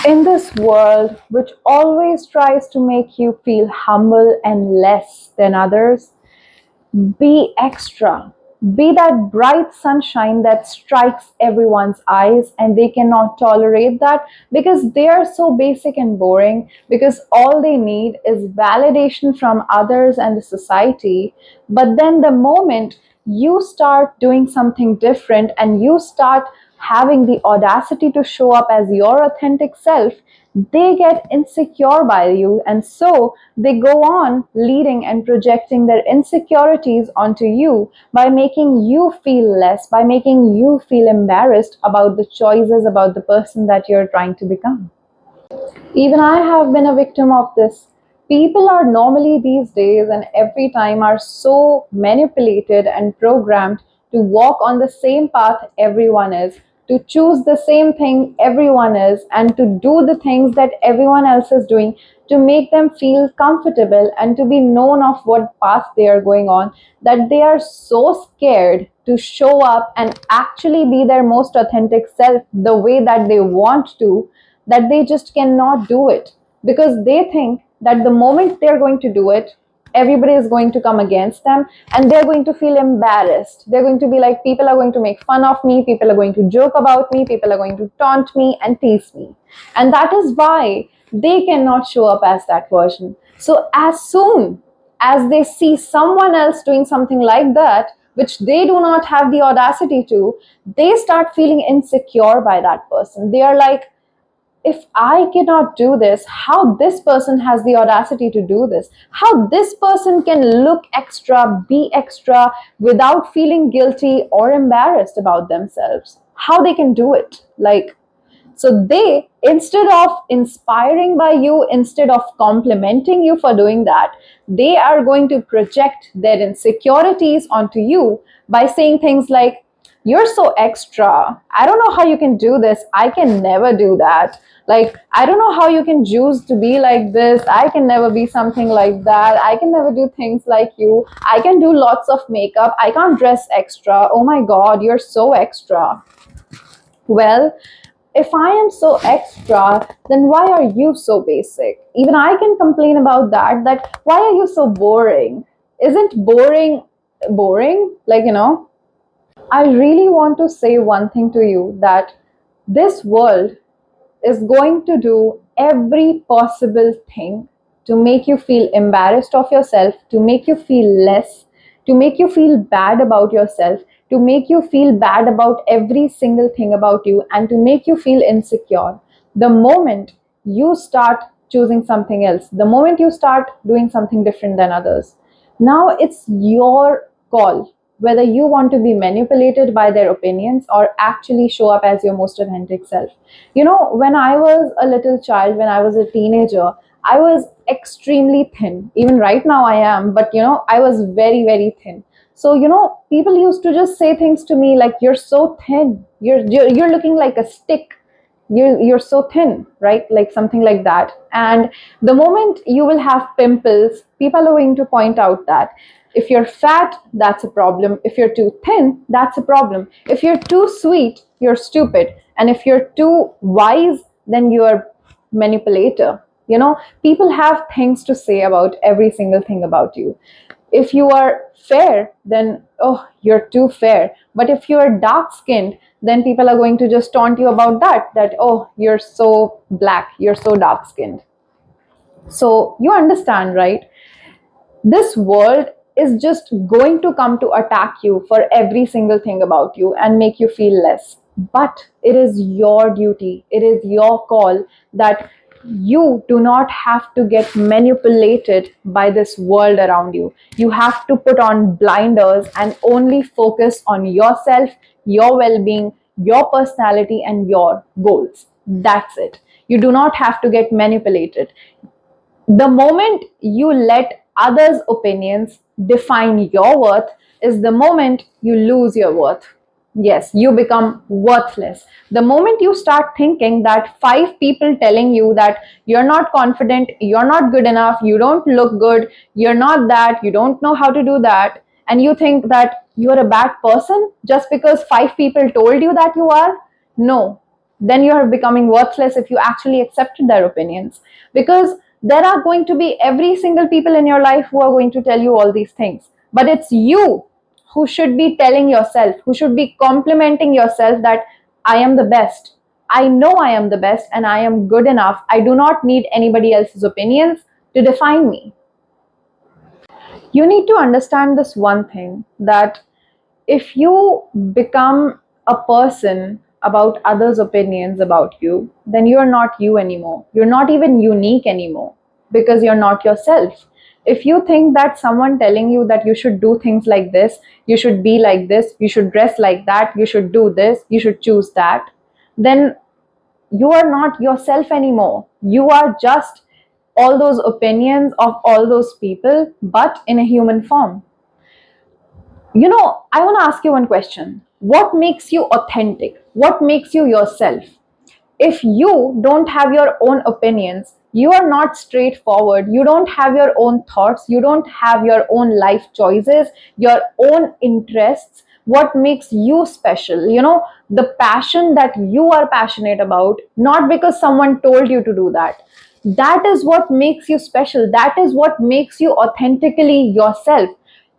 In this world, which always tries to make you feel humble and less than others, be extra. Be that bright sunshine that strikes everyone's eyes, and they cannot tolerate that because they are so basic and boring. Because all they need is validation from others and the society. But then, the moment you start doing something different and you start having the audacity to show up as your authentic self, they get insecure by you, and so they go on leading and projecting their insecurities onto you by making you feel less, by making you feel embarrassed about the choices, about the person that you're trying to become. Even I have been a victim of this. People are normally these days and every time are so manipulated and programmed to walk on the same path everyone is, to choose the same thing everyone is, and to do the things that everyone else is doing to make them feel comfortable and to be known of what path they are going on, that they are so scared to show up and actually be their most authentic self the way that they want to, that they just cannot do it because they think that the moment they're going to do it, everybody is going to come against them and they're going to feel embarrassed. They're going to be like, people are going to make fun of me, people are going to joke about me, people are going to taunt me and tease me. And that is why they cannot show up as that version. So, as soon as they see someone else doing something like that, which they do not have the audacity to, they start feeling insecure by that person. They are like, if I cannot do this, how this person has the audacity to do this? How this person can look extra, be extra without feeling guilty or embarrassed about themselves? How they can do it? Like, so they, instead of inspiring by you, instead of complimenting you for doing that, they are going to project their insecurities onto you by saying things like, you're so extra. I don't know how you can do this. I can never do that. Like, I don't know how you can choose to be like this. I can never be something like that. I can never do things like you. I can do lots of makeup. I can't dress extra. Oh my God, you're so extra. Well, if I am so extra, then why are you so basic? Even I can complain about that, that why are you so boring? Isn't boring boring? I really want to say one thing to you, that this world is going to do every possible thing to make you feel embarrassed of yourself, to make you feel less, to make you feel bad about yourself, to make you feel bad about every single thing about you, and to make you feel insecure. The moment you start choosing something else, the moment you start doing something different than others, now it's your call whether you want to be manipulated by their opinions or actually show up as your most authentic self. When I was a little child, when I was a teenager, I was extremely thin. Even right now I am, but I was very, very thin. So, people used to just say things to me like, you're so thin. You're looking like a stick. You're so thin, right? Like something like that. And the moment you will have pimples, people are going to point out that if you're fat, that's a problem. If you're too thin, that's a problem. If you're too sweet, you're stupid. And if you're too wise, then you're manipulator. People have things to say about every single thing about you. If you are fair, then oh, you're too fair. But if you are dark skinned, then people are going to just taunt you about that oh, you're so black, you're so dark skinned. So you understand, right? This world is just going to come to attack you for every single thing about you and make you feel less. But it is your duty, it is your call, that you do not have to get manipulated by this world around you. You have to put on blinders and only focus on yourself, your well being, your personality, and your goals. That's it. You do not have to get manipulated. The moment you let others' opinions define your worth is the moment you lose your worth. Yes, you become worthless. The moment you start thinking that five people telling you that you're not confident, you're not good enough, you don't look good, you're not that, you don't know how to do that, and you think that you're a bad person just because five people told you that you are, no, then you are becoming worthless if you actually accepted their opinions. Because there are going to be every single people in your life who are going to tell you all these things, but it's you who should be telling yourself, who should be complimenting yourself that I am the best. I know I am the best and I am good enough. I do not need anybody else's opinions to define me. You need to understand this one thing, that if you become a person about others' opinions about you, then you're not you anymore. You're not even unique anymore because you're not yourself. If you think that someone telling you that you should do things like this, you should be like this, you should dress like that, you should do this, you should choose that, then you are not yourself anymore. You are just all those opinions of all those people, but in a human form. I want to ask you one question. What makes you authentic? What makes you yourself? If you don't have your own opinions, you are not straightforward, you don't have your own thoughts, you don't have your own life choices, your own interests, what makes you special? The passion that you are passionate about, not because someone told you to do that. That is what makes you special. That is what makes you authentically yourself.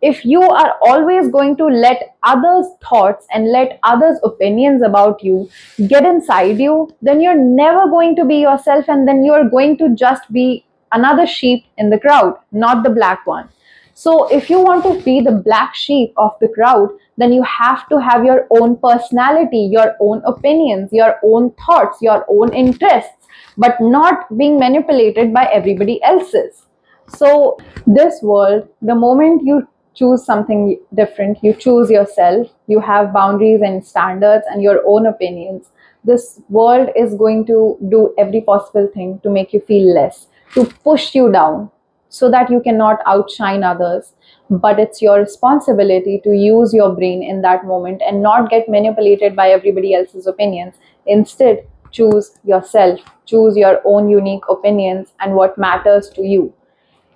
If you are always going to let others' thoughts and let others' opinions about you get inside you, then you're never going to be yourself, and then you're going to just be another sheep in the crowd, not the black one. So if you want to be the black sheep of the crowd, then you have to have your own personality, your own opinions, your own thoughts, your own interests, but not being manipulated by everybody else's. So this world, the moment you choose something different, you choose yourself, you have boundaries and standards and your own opinions, this world is going to do every possible thing to make you feel less, to push you down so that you cannot outshine others. But it's your responsibility to use your brain in that moment and not get manipulated by everybody else's opinions. Instead, choose yourself, choose your own unique opinions and what matters to you.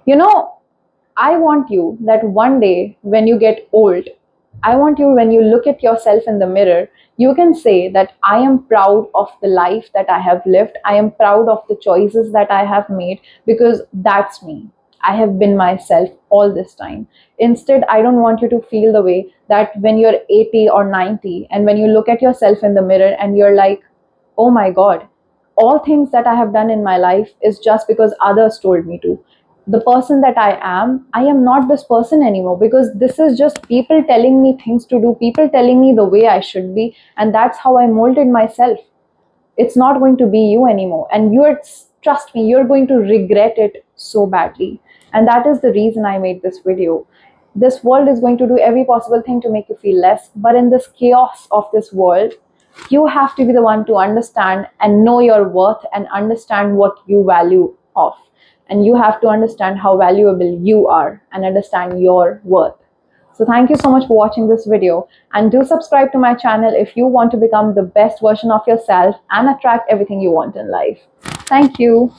You know, I want you that one day when you get old, I want you when you look at yourself in the mirror, you can say that I am proud of the life that I have lived. I am proud of the choices that I have made because that's me. I have been myself all this time. Instead, I don't want you to feel the way that when you're 80 or 90 and when you look at yourself in the mirror and you're like, oh my God, all things that I have done in my life is just because others told me to. The person that I am not this person anymore because this is just people telling me things to do, people telling me the way I should be, and that's how I molded myself. It's not going to be you anymore. And trust me, you're going to regret it so badly. And that is the reason I made this video. This world is going to do every possible thing to make you feel less, but in this chaos of this world, you have to be the one to understand and know your worth and understand what you value of. And you have to understand how valuable you are and understand your worth. So thank you so much for watching this video, and do subscribe to my channel if you want to become the best version of yourself and attract everything you want in life. Thank you.